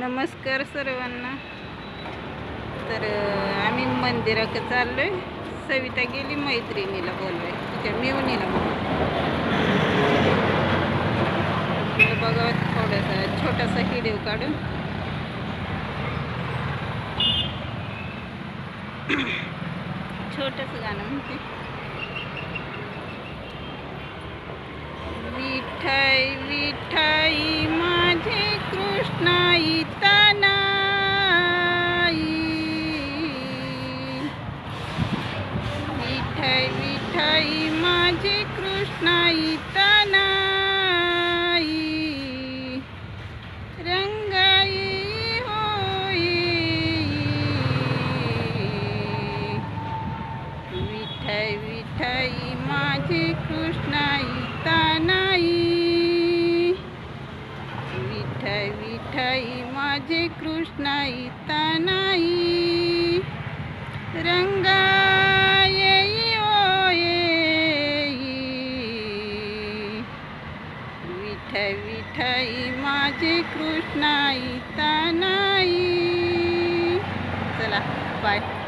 नमस्कार सर्वांना. तर आम्ही मंदिरात चाललोय. सविता गेली मैत्रिणीला बोलवाय, तिच्या मेवणीला बघा थोडासा छोटासा व्हिडिओ काढून. छोटंसं गाणं म्हणते. विठाई विठाई माझे कृष्णाई तानाई, विठाई विठाई माझे कृष्णाई तानाई, रंगाई होई विठाई विठाई माझे कृष्णाई तानाई, विठाई विठाई माझे कृष्णाई तानाई, रंगाई ओ येई, विठाई विठाई माझे कृष्णाई तानाई. चला बाय.